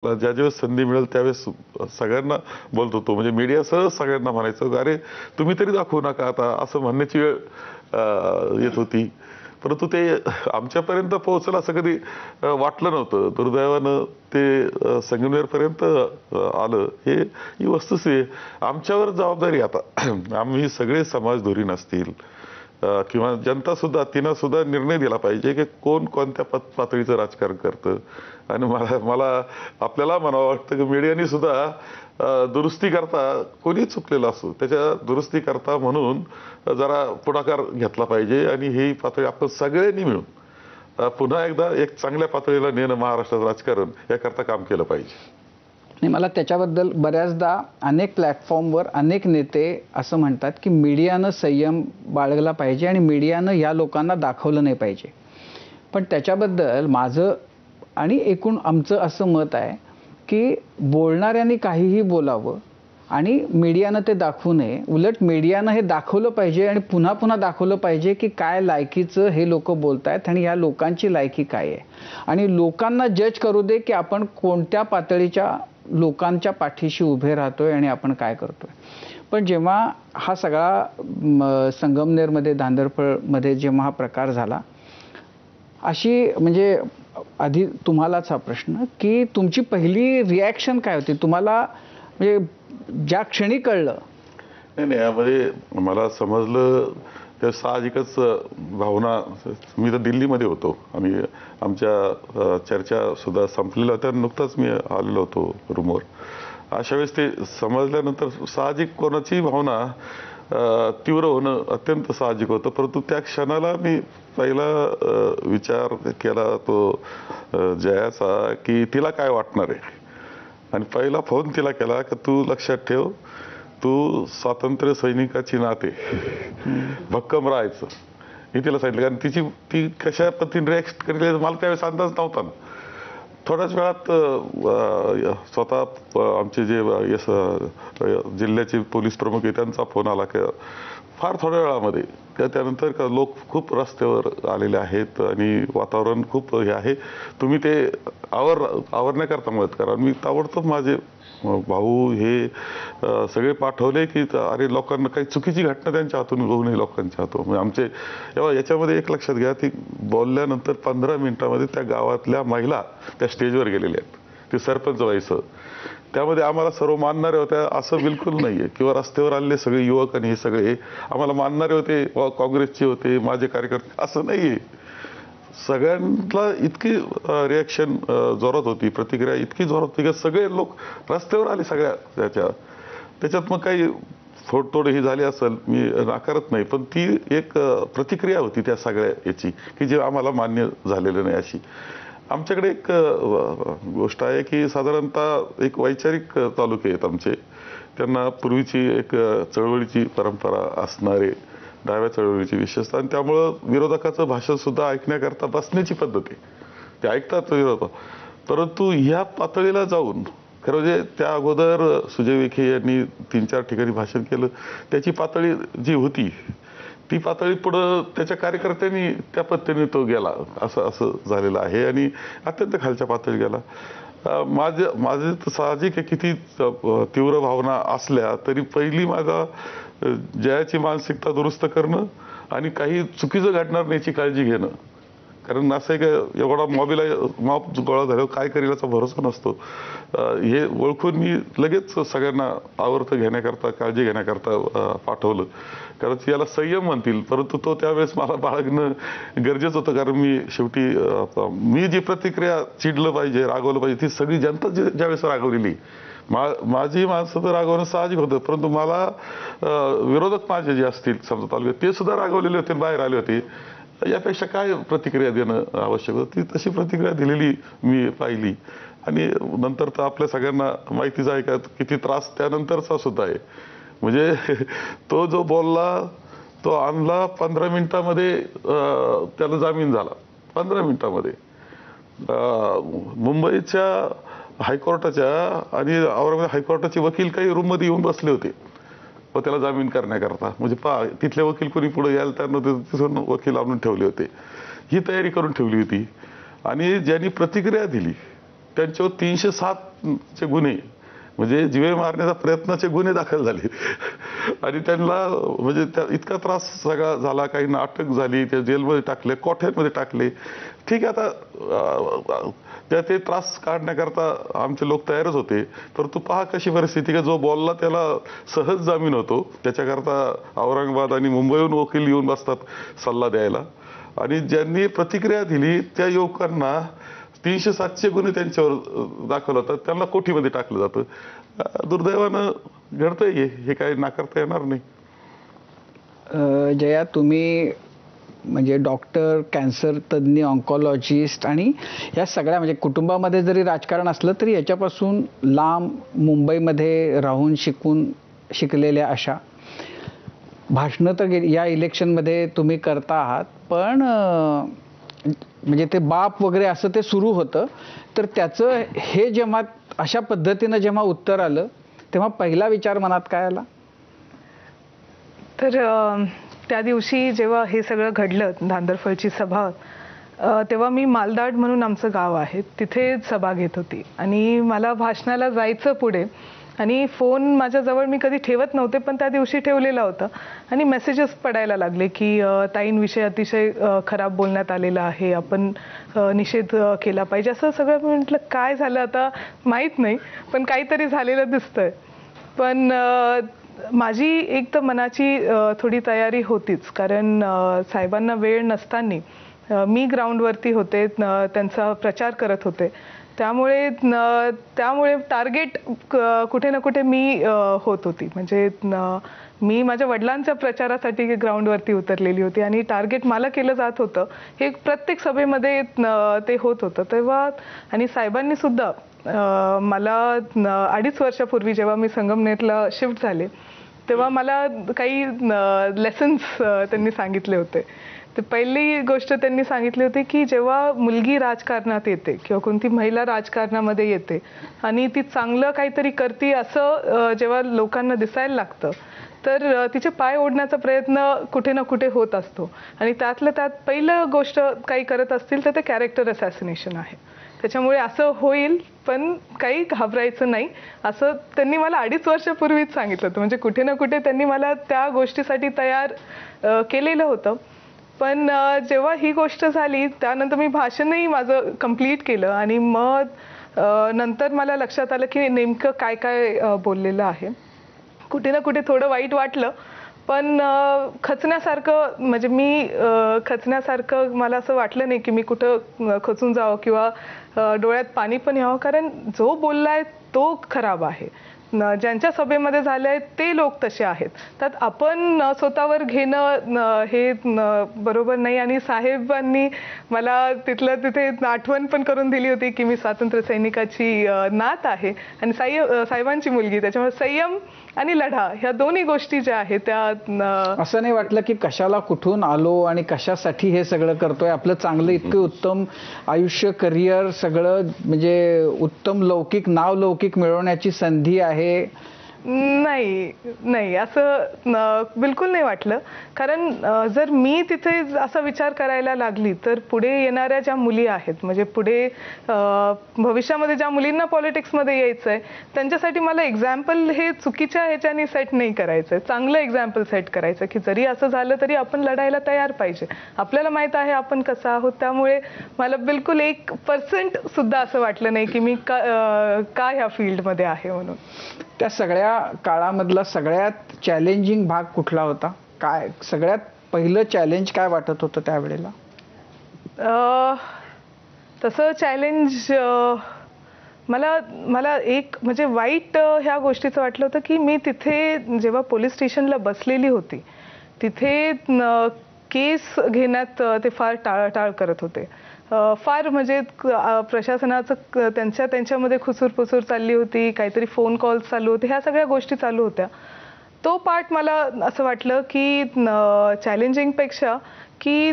ज्या ज्यावेळेस संधी मिळेल त्यावेळेस सगळ्यांना बोलत होतो. म्हणजे मीडियासह सगळ्यांना म्हणायचं, अरे तुम्ही तरी दाखवू नका आता, असं म्हणण्याची वेळ येत होती. परंतु ते आमच्यापर्यंत पोहोचलं असं कधी वाटलं नव्हतं. दुर्दैवानं ते संगमनेरपर्यंत आलं. ही वस्तुस्थिती आहे. आमच्यावर जबाबदारी आता. आम्ही सगळे समाजधुरी नसतील किंवा जनता सुद्धा तिनं सुद्धा निर्णय दिला पाहिजे की कोण कोणत्या पातळीचं राजकारण करतं. आणि मला मला आपल्याला म्हणावं वाटतं की मीडियाने सुद्धा दुरुस्ती करता कोणी चुकलेलं असो त्याच्या दुरुस्ती करता म्हणून जरा पुढाकार घेतला पाहिजे आणि ही पातळी आपण सगळ्यांनी मिळून पुन्हा एकदा एक चांगल्या पातळीला नेणं महाराष्ट्राचं राजकारण याकरता काम केलं पाहिजे. नाही, मला त्याच्याबद्दल बऱ्याचदा अनेक प्लॅटफॉर्मवर अनेक नेते असं म्हणतात की मीडियानं संयम बाळगला पाहिजे आणि मीडियानं या लोकांना दाखवलं नाही पाहिजे. पण त्याच्याबद्दल माझं आणि एकूण आमचं असं मत आहे की बोलणाऱ्यांनी काहीही बोलावं आणि मीडियानं ते दाखवू नये. उलट मीडियानं हे दाखवलं पाहिजे आणि पुन्हा पुन्हा दाखवलं पाहिजे की काय लायकीचं हे लोक बोलतायत आणि या लोकांची लायकी काय आहे. आणि लोकांना जज करू दे की आपण कोणत्या पातळीच्या लोकांच्या पाठीशी उभे राहतोय आणि आपण काय करतोय. पण जेव्हा हा सगळा संगमनेरमध्ये धांदरफळमध्ये जेव्हा हा प्रकार झाला, अशी म्हणजे आधी तुम्हालाच हा प्रश्न की तुमची पहिली रिॲक्शन काय होती? तुम्हाला म्हणजे ज्या क्षणी कळलं. नाही यामध्ये मला समजलं त्या साहजिकच भावना. मी तर दिल्लीमध्ये होतो आणि आमच्या चर्चा सुद्धा संपलेल्या होत्या. नुकताच मी आलेलो होतो रूमवर. अशा वेळेस ते समजल्यानंतर साहजिक कोणाची भावना तीव्र होणं अत्यंत साहजिक होतं. परंतु त्या क्षणाला मी पहिला विचार केला तो जयाचा की तिला काय वाटणार आहे. आणि पहिला फोन तिला केला की तू लक्षात ठेव, तू स्वातंत्र्य सैनिकाची नाते भक्कम राहायचं हे तिला सांगितलं. कारण ती कशा पद्धतीने रिॲक्ट करेल मला त्यावेळेस अंदाज नव्हता. थोड्याच वेळात स्वतः आमचे जे जिल्ह्याचे पोलीस प्रमुख आहे त्यांचा फोन आला की फार थोड्या वेळामध्ये त्यानंतर लोक खूप रस्त्यावर आलेले आहेत आणि वातावरण खूप हे आहे, तुम्ही ते आवरण्याकरता मदत करा. मी ताबडतोब माझे भाऊ हे सगळे पाठवले की अरे लोकांना काही चुकीची घटना त्यांच्या हातून होऊ नये लोकांच्या हातून. म्हणजे आमचे याच्यामध्ये एक लक्षात घ्या, ती बोलल्यानंतर 15 मिनिटांमध्ये त्या गावातल्या महिला त्या स्टेजवर गेलेल्या आहेत. ते सरपंच व्हायचं त्यामध्ये आम्हाला सर्व मानणारे होत्या असं बिलकुल नाहीये. किंवा रस्त्यावर आलेले सगळे युवक आणि हे सगळे आम्हाला मानणारे होते, काँग्रेसचे होते, माझे कार्यकर्ते असं नाहीये. सगळ्यांना इतकी रिॲक्शन जोरात होती, प्रतिक्रिया इतकी जोरात होती की सगळे लोक रस्त्यावर आले सगळ्या त्याच्यात मग काही फोडतोड ही झाली असेल मी नाकारत नाही, पण ती एक प्रतिक्रिया होती त्या सगळ्या याची की जे आम्हाला मान्य झालेलं नाही. अशी आमच्याकडे एक गोष्ट आहे की साधारणतः एक वैचारिक तालुके आहेत आमचे. त्यांना पूर्वीची एक चळवळीची परंपरा असणारे, डाव्या चळवळीची विशेषतः, आणि त्यामुळं विरोधकाचं भाषण सुद्धा ऐकण्याकरता बसण्याची पद्धत आहे. ते ऐकतात विरोधक. परंतु ह्या पातळीला जाऊन खरं म्हणजे त्या अगोदर सुजय विखे यांनी 3-4 ठिकाणी भाषण केलं. त्याची पातळी जी होती ती पातळी पुढं त्याच्या कार्यकर्त्यांनी त्या पद्धतीने तो गेला असं झालेलं आहे आणि अत्यंत खालच्या पातळी गेला. माझे साहजिक आहे किती तीव्र भावना असल्या तरी पहिली माझा जयाची मानसिकता दुरुस्त करणं आणि काही चुकीचं घडणार नाही याची काळजी घेणं. कारण असं आहे का एवढा मॉब गोळा झाल्यावर काय करेल याचा भरोसा नसतो. हे ओळखून मी लगेच सगळ्यांना आवर्त घेण्याकरता, काळजी घेण्याकरता पाठवलं. कारण याला संयम म्हणतील, परंतु तो त्यावेळेस मला बाळगणं गरजेचं होतं. कारण मी शेवटी मी जी प्रतिक्रिया चिडलं पाहिजे, रागवलं पाहिजे, ती सगळी जनता ज्यावेळेस रागवलेली. माझी माणसं तर रागवणं साहजिक होतं, परंतु मला विरोधक माझे जे असतील समजा तालुक्यात ते सुद्धा रागवलेले होते, बाहेर आले होते. यापेक्षा काय प्रतिक्रिया देणं आवश्यक होतं, ती तशी प्रतिक्रिया दिलेली मी पाहिली. आणि नंतर तर आपल्या सगळ्यांना माहितीच आहे का किती त्रास त्यानंतरचा सुद्धा आहे. म्हणजे तो जो बोलला तो आणला 15 मिनिटामध्ये त्याला जामीन झाला. 15 मिनिटामध्ये मुंबईच्या हायकोर्टाच्या आणि औरंगाबाद हायकोर्टाचे वकील काही रूममध्ये येऊन बसले होते व त्याला जामीन करण्याकरता. म्हणजे तिथले वकील कोणी पुढे यायला त्यांना तिथून वकील आणून ठेवले होते. ही तयारी करून ठेवली होती. आणि ज्यांनी प्रतिक्रिया दिली त्यांच्यावर 307 चे गुन्हे म्हणजे जीवे मारण्याचा प्रयत्नाचे गुन्हे दाखल झाले आणि त्यांना म्हणजे इतका त्रास सगळा झाला, काही अटक झाली, त्या जेलमध्ये टाकले, कोठ्यांमध्ये टाकले. ठीक आहे, आता ते त्रास काढण्याकरता आमचे लोक तयारच होते. परंतु पहा कशी परिस्थिती की जो बोलला त्याला सहज जामीन होतो. त्याच्याकरता औरंगाबाद आणि मुंबईहून वकील येऊन बसतात सल्ला द्यायला. आणि ज्यांनी प्रतिक्रिया दिली त्या युवकांना 307चे गुन्हे त्यांच्यावर दाखल होतात, त्यांना कोठीमध्ये टाकलं जातं. दुर्दैवानं घडतंय, हे काही नाकारता येणार नाही. जया, तुम्ही म्हणजे डॉक्टर, कॅन्सर तज्ज्ञ, ऑन्कॉलॉजिस्ट आणि या सगळ्या म्हणजे कुटुंबामध्ये जरी राजकारण असलं तरी याच्यापासून लांब मुंबईमध्ये राहून शिकलेल्या अशा भाषणं तर या इलेक्शनमध्ये तुम्ही करता आहात. पण म्हणजे ते बाप वगैरे असं ते सुरू होतं, तर त्याचं हे जेव्हा अशा पद्धतीनं जेव्हा उत्तर आलं तेव्हा पहिला विचार मनात काय आला? तर त्या दिवशी जेव्हा हे सगळं घडलं, धांदरफळची सभा, तेव्हा मी मालदाड म्हणून आमचं गाव आहे तिथे सभा घेत होती आणि मला भाषणाला जायचं पुढे. आणि फोन माझ्याजवळ मी कधी ठेवत नव्हते, पण त्या दिवशी ठेवलेला होता आणि मेसेजेस पडायला लागले की ताईंविषयी अतिशय खराब बोलण्यात आलेलं आहे, आपण निषेध केला पाहिजे. असं सगळं म्हटलं काय झालं आता माहीत नाही, पण काहीतरी झालेलं दिसतंय. पण माझी एक तर मनाची थोडी तयारी होतीच, कारण साहेबांना वेळ नसताना मी ग्राउंडवरती होते, त्यांचा प्रचार करत होते. त्यामुळे टार्गेट कुठे ना कुठे मी होत होती. म्हणजे मी माझ्या वडिलांच्या प्रचारासाठी ग्राउंडवरती उतरलेली होती आणि टार्गेट मला केलं जात होतं. हे प्रत्येक सभेमध्ये ते होत होतं तेव्हा. आणि साहेबांनी सुद्धा मला 2.5 वर्षापूर्वी जेव्हा मी संगमनेरला शिफ्ट झाले तेव्हा मला काही लेसन्स त्यांनी सांगितले होते. तर पहिली गोष्ट त्यांनी सांगितली होती की जेव्हा मुलगी राजकारणात येते किंवा कोणती महिला राजकारणामध्ये येते आणि ती चांगलं काहीतरी करते असं जेव्हा लोकांना दिसायला लागतं, तर तिचे पाय ओढण्याचा प्रयत्न कुठे ना कुठे होत असतो. आणि त्यातल्या त्यात पहिलं गोष्ट काही करत असतील तर ते कॅरेक्टर असॅसिनेशन आहे. त्याच्यामुळे असं होईल, पण काही घाबरायचं नाही असं त्यांनी मला 2.5 वर्षापूर्वीच सांगितलं होतं. म्हणजे कुठे ना कुठे त्यांनी मला त्या गोष्टीसाठी तयार केलेलं होतं. पण जेव्हा ही गोष्ट झाली त्यानंतर मी भाषणही माझं कंप्लीट केलं आणि मग नंतर मला लक्षात आलं की नेमकं काय काय बोललेलं आहे. कुठे ना कुठे थोडं वाईट वाटलं, पण खचण्यासारखं म्हणजे मी खचण्यासारखं मला असं वाटलं नाही की मी कुठं खचून जावं किंवा डोळ्यात पाणी पण यावं, कारण जो बोललाय तो खराब आहे. ज्यांच्या सभेमध्ये झालंय ते लोक तसे आहेत. त्यात आपण स्वतःवर घेणं हे बरोबर नाही. आणि साहेबांनी मला तिथलं तिथे आठवण पण करून दिली होती की मी स्वातंत्र्य सैनिकाची नात आहे आणि साहेबांची मुलगी. त्याच्यामुळे संयम आणि लढा ह्या दोन्ही गोष्टी ज्या आहेत त्या. असं नाही वाटलं की कशाला कुठून आलो आणि कशासाठी हे सगळं करतोय? आपलं चांगलं इतकं उत्तम आयुष्य, करिअर सगळं म्हणजे उत्तम लौकिक नाव लौकिक मिळवण्याची संधी आहे. नाही असं बिलकुल नाही वाटलं. कारण जर मी तिथे असा विचार करायला लागली तर पुढे येणाऱ्या ज्या मुली आहेत, म्हणजे पुढे भविष्यामध्ये ज्या मुलींना पॉलिटिक्समध्ये यायचंय त्यांच्यासाठी मला एक्झाम्पल हे चुकीच्या ह्याच्याने सेट नाही करायचंय, चांगलं एक्झाम्पल सेट करायचं की जरी असं झालं तरी आपण लढायला तयार पाहिजे. आपल्याला माहित आहे आपण कसं आहोत. त्यामुळे मला बिलकुल 1% सुद्धा असं वाटलं नाही की मी का ह्या फील्डमध्ये आहे म्हणून. त्या सगळ्या काळामधला सगळ्यात चॅलेंजिंग भाग कुठला होता? काय सगळ्यात पहिलं चॅलेंज काय वाटत होतं त्यावेळेला? तसं चॅलेंज मला एक म्हणजे वाईट ह्या गोष्टीचं वाटलं होतं की मी तिथे जेव्हा पोलीस स्टेशनला बसलेली होती तिथे केस घेण्यात ते फार टाळाटाळ करत होते. फार म्हणजे प्रशासनाचं त्यांच्यामध्ये खुसूरपुसूर चालली होती, काहीतरी फोन कॉल्स चालू होते, ह्या सगळ्या गोष्टी चालू होत्या. तो पार्ट मला असं वाटलं की चॅलेंजिंगपेक्षा की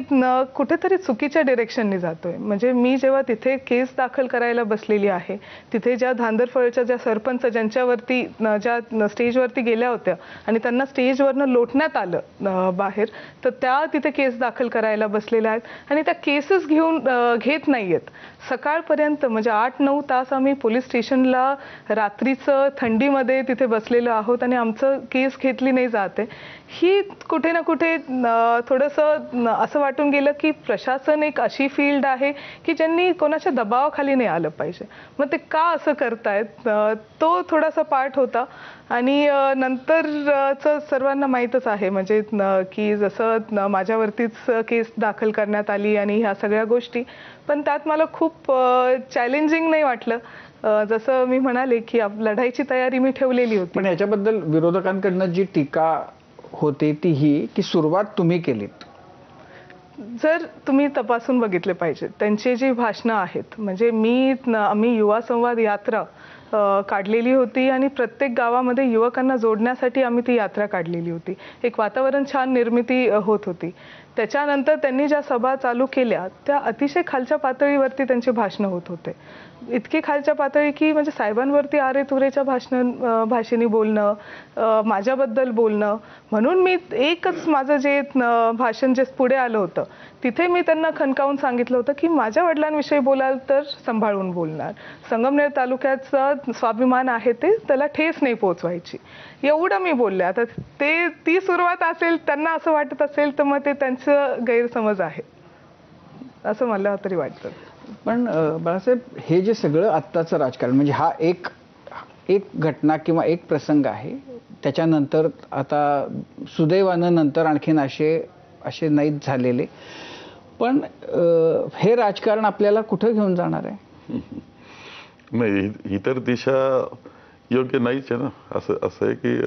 कुठेतरी चुकीच्या डिरेक्शनने जातोय. म्हणजे मी जेव्हा तिथे केस दाखल करायला बसलेली आहे, तिथे ज्या धांदरफळच्या ज्या सरपंच ज्यांच्यावरती ज्या स्टेजवरती गेल्या होत्या आणि त्यांना स्टेजवरनं लोटण्यात आलं बाहेर, तर त्या तिथे केस दाखल करायला बसलेल्या आहेत आणि त्या केसेस घेत नाहीयेत. सकाळपर्यंत म्हणजे 8-9 तास आम्ही पोलीस स्टेशनला रात्रीचं थंडीमध्ये तिथे बसलेलो आहोत आणि आमचं केस घेतली नाही जाते. ही कुठे ना कुठे थोडंसं असं वाटून गेलं की प्रशासन एक अशी फील्ड आहे की ज्यांनी कोणाच्या दबावाखाली नाही आलं पाहिजे. मग ते का असं करतायत, तो थोडासा पार्ट होता. आणि नंतरचं सर्वांना माहीतच आहे म्हणजे की जसं माझ्यावरतीच केस दाखल करण्यात आली आणि ह्या सगळ्या गोष्टी, पण त्यात मला खूप चॅलेंजिंग नाही वाटलं. जसं मी म्हणाले की लढाईची तयारी मी ठेवलेली होती. पण याच्याबद्दल विरोधकांकडनं जी टीका होते ती ही की सुरुवात तुम्ही केलीत. जर तुम्ही तपासून बघितले पाहिजे त्यांची जी भाषणं आहेत, म्हणजे आम्ही युवा संवाद यात्रा काढलेली होती आणि प्रत्येक गावामध्ये युवकांना जोडण्यासाठी आम्ही ती यात्रा काढलेली होती. एक वातावरण छान निर्मिती होत होती. त्याच्यानंतर त्यांनी ज्या सभा चालू केल्या त्या अतिशय खालच्या पातळीवरती त्यांची भाषणं होत होते. इतकी खालच्या पातळी की म्हणजे साहेबांवरती आरे तुरेच्या भाषेने बोलणं, माझ्याबद्दल बोलणं. म्हणून मी एकच माझं जे भाषण जे पुढे आलं होतं तिथे मी त्यांना खणकावून सांगितलं होतं की माझ्या वडिलांविषयी बोलाल तर सांभाळून बोलणार. संगमनेर तालुक्याचा स्वाभिमान आहे ते त्याला ठेस नाही पोचवायची, एवढं मी बोलले. आता ती सुरुवात असेल, त्यांना असं वाटत असेल तर मग ते त्यांचं गैरसमज आहे असं मला तरी वाटतं. पण बाळासाहेब, हे जे सगळं आत्ताचं राजकारण म्हणजे हा एक घटना किंवा एक प्रसंग आहे. त्याच्यानंतर आता सुदैवानं नंतर आणखीन असे नाहीत झालेले. पण हे राजकारण आपल्याला कुठं घेऊन जाणार आहे? नाही, ही तर दिशा योग्य नाहीच आहे ना. असं आहे की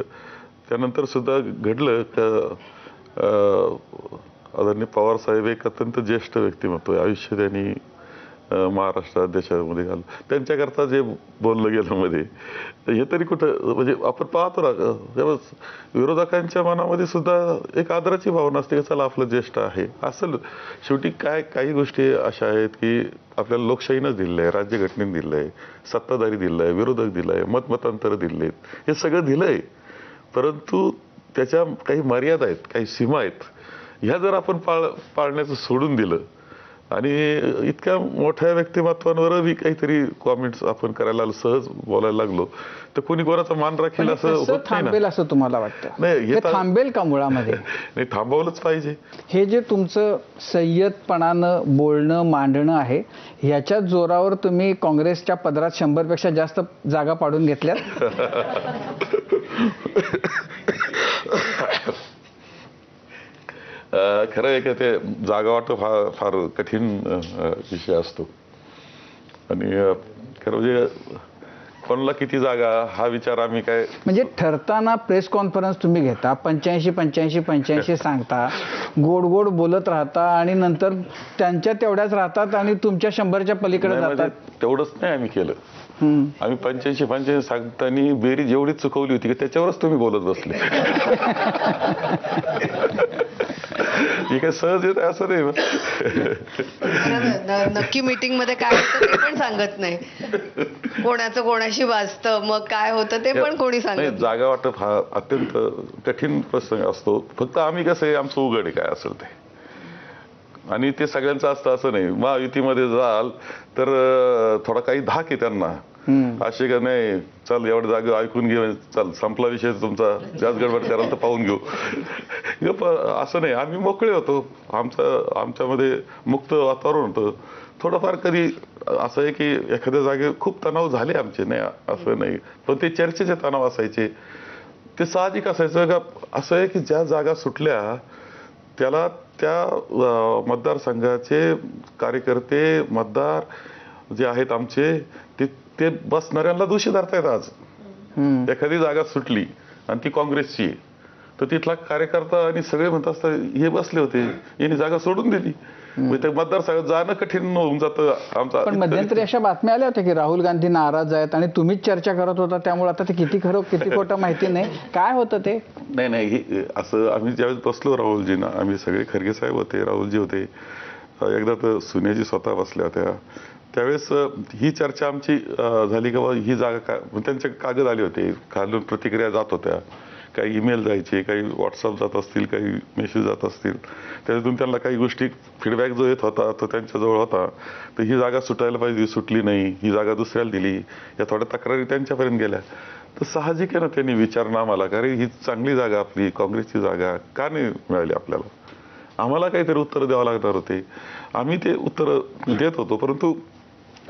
त्यानंतर सुद्धा घडलं का आदरणीय पवार साहेब एक अत्यंत ज्येष्ठ व्यक्तिमत्व आहे. आयुष्य त्यांनी महाराष्ट्रात देशामध्ये घालून त्यांच्याकरता जे बोललं गेलं मध्ये, हे तरी कुठं म्हणजे आपण पाहतो ना, तेव्हा विरोधकांच्या मनामध्ये सुद्धा एक आदराची भावना असते की चला आपलं ज्येष्ठ आहे. असं शेवटी काही गोष्टी अशा आहेत की आपल्याला लोकशाहीनं दिलं आहे, राज्यघटनेने दिलं आहे, सत्ताधारी दिलं आहे, विरोधक दिलं आहे, मतमतांतर दिलेत, हे सगळं दिलं आहे. परंतु त्याच्या काही मर्यादा आहेत, काही सीमा आहेत. ह्या जर आपण पाळण्याचं सोडून दिलं आणि इतक्या मोठ्या व्यक्तिमत्वांवरही काहीतरी कॉमेंट्स आपण करायला सहज बोलायला लागलो तर कोणी कोणाचा मान राखील असं होत नाही थांबेल असं तुम्हाला वाटतं? नाही, हे थांबेल का मुळामध्ये? नाही, थांबवलंच पाहिजे. हे जे तुमचं संयतपणानं बोलणं मांडणं आहे, ह्याच्या जोरावर तुम्ही काँग्रेसच्या पदरात 100 पेक्षा जास्त जागा पाडून घेतल्यात. खरं आहे का ते जागा वाटप फार कठीण विषय असतो आणि खरं म्हणजे कोणाला किती जागा हा विचार आम्ही काय म्हणजे ठरताना प्रेस कॉन्फरन्स तुम्ही घेता, 85 सांगता, गोड गोड बोलत राहता आणि नंतर त्यांच्या तेवढ्याच राहतात आणि तुमच्या 100च्या पलीकडे जातात. तेवढंच नाही आम्ही केलं. आम्ही 85 सांगताना बेरीज एवढीच चुकवली होती की त्याच्यावरच तुम्ही बोलत बसले. हे काय सहज येत असं नाही. नक्की मीटिंग मध्ये काय होतं ते पण सांगत नाही, कोणाचं कोणाशी वाजतं मग काय होतं ते पण कोणी सांगत नाही. जागा वाटप हा अत्यंत कठीण प्रसंग असतो. फक्त आम्ही कसं आहे, आमचं उघड आहे काय असेल ते आणि ते सगळ्यांचं असतं असं नाही. महायुतीमध्ये जाल तर थोडा काही धाक आहे त्यांना, असे का नाही चल एवढं जागा ऐकून घे, चल संपला विषय तुमचा, जास्त गडबड कराल तर पाहून घेऊ. असं नाही, आम्ही मोकळे होतो. आमच्यामध्ये मुक्त वातावरण होतं. थोडंफार कधी असं आहे की एखाद्या जागे खूप तणाव झाले आमचे, नाही असं नाही, पण ते चर्चेचे तणाव असायचे, ते साहजिक असायचं का. असं आहे की ज्या जागा सुटल्या त्याला त्या मतदारसंघाचे कार्यकर्ते मतदार जे आहेत आमचे ते बसणाऱ्यांना दोषी धरतायत. आज एखादी जागा सुटली आणि ती काँग्रेसची तर तिथला कार्यकर्ता आणि सगळे म्हणत असतात हे बसले होते, यांनी जागा सोडून दिली. म्हणजे त्या मतदारसंघात जाणं कठीण होऊन जातं आमचा. पण मध्यंतरी अशा बातम्या आल्या होत्या की राहुल गांधी नाराज आहेत आणि तुम्हीच चर्चा करत होता, त्यामुळे आता ते किती खरं किती खोटं माहिती नाही. काय होतं ते? नाही असं आम्ही ज्यावेळेस बसलो राहुलजींना, आम्ही सगळे, खरगे साहेब होते, राहुलजी होते, एकदा तर सुनेजी स्वतः बसल्या होत्या, त्यावेळेस ही चर्चा आमची झाली की बाबा ही जागा काय, त्यांचे कागद आले होते, खालून प्रतिक्रिया जात होत्या, काही ईमेल जायचे, काही व्हॉट्सअप जात असतील, काही मेसेज जात असतील, त्याच्यातून त्यांना काही गोष्टी फीडबॅक जो येत होता तो त्यांच्याजवळ होता. तर ही जागा सुटायला पाहिजे, सुटली नाही, ही जागा दुसऱ्याला दिली, या थोड्या तक्रारी त्यांच्यापर्यंत गेल्या. तर साहजिक आहे ना त्यांनी विचारणं आम्हाला, कारण ही चांगली जागा आपली काँग्रेसची जागा का नाही मिळाली आपल्याला, आम्हाला काहीतरी उत्तरं द्यावं लागणार होते. आम्ही ते उत्तरं देत होतो, परंतु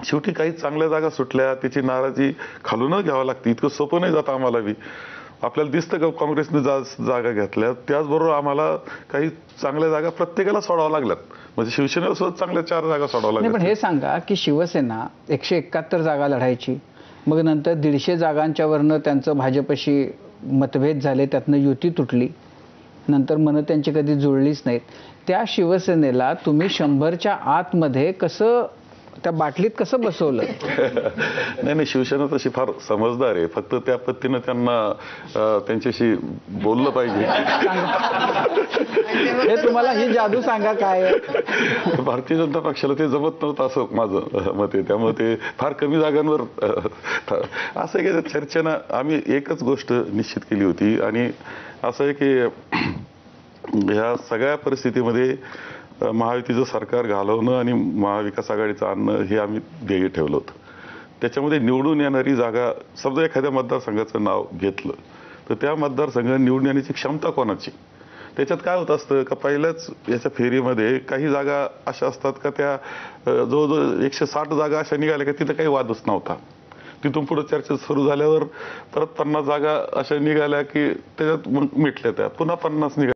शेवटी काही चांगल्या जागा सुटल्या, त्याची नाराजी खालूनच घ्यावं लागते. इतकं सोपं नाही जातं आम्हाला बी. आपल्याला दिसतं का काँग्रेसने जागा घेतल्या, त्याचबरोबर आम्हाला काही चांगल्या जागा प्रत्येकाला सोडाव्या लागल्यात. म्हणजे शिवसेनेला सुद्धा चांगल्या 4 जागा सोडाव्या नाही, पण लागल्या. हे सांगा की शिवसेना 171 जागा लढायची, मग नंतर 150 जागांच्या वरनं त्यांचं भाजपशी मतभेद झाले, त्यातनं युती तुटली, नंतर मनं त्यांची कधी जुळलीच नाहीत. त्या शिवसेनेला तुम्ही 100च्या आतमध्ये कसं, त्या बाटलीत कसं बसवलं? नाही शिवसेना तशी फार समजदार आहे, फक्त त्या पद्धतीनं त्यांना त्यांच्याशी बोललं पाहिजे. हे तुम्हाला ही जादू सांगा काय आहे? भारतीय जनता पक्षाला ते जमत नव्हतं असं माझं मत आहे. त्यामुळे ते फार कमी जागांवर असं आहे की चर्चेनं आम्ही एकच गोष्ट निश्चित केली होती, आणि असं आहे की ह्या सगळ्या परिस्थितीमध्ये महायुतीचं सरकार घालवणं आणि महाविकास आघाडीचं आणणं हे आम्ही ध्येय ठेवलं होतं. त्याच्यामध्ये निवडून येणारी जागा, समजा एखाद्या मतदारसंघाचं नाव घेतलं तर त्या मतदारसंघात निवडून येण्याची क्षमता कोणाची, त्याच्यात काय होत असतं का पहिल्याच याच्या फेरीमध्ये काही जागा अशा असतात का त्या जवळजवळ 160 जागा अशा निघाल्या का तिथं काही वादच नव्हता. तिथून पुढे चर्चा सुरू झाल्यावर परत 50 जागा अशा निघाल्या की त्याच्यात मग मिटल्या, त्या पुन्हा 50 निघाल्या.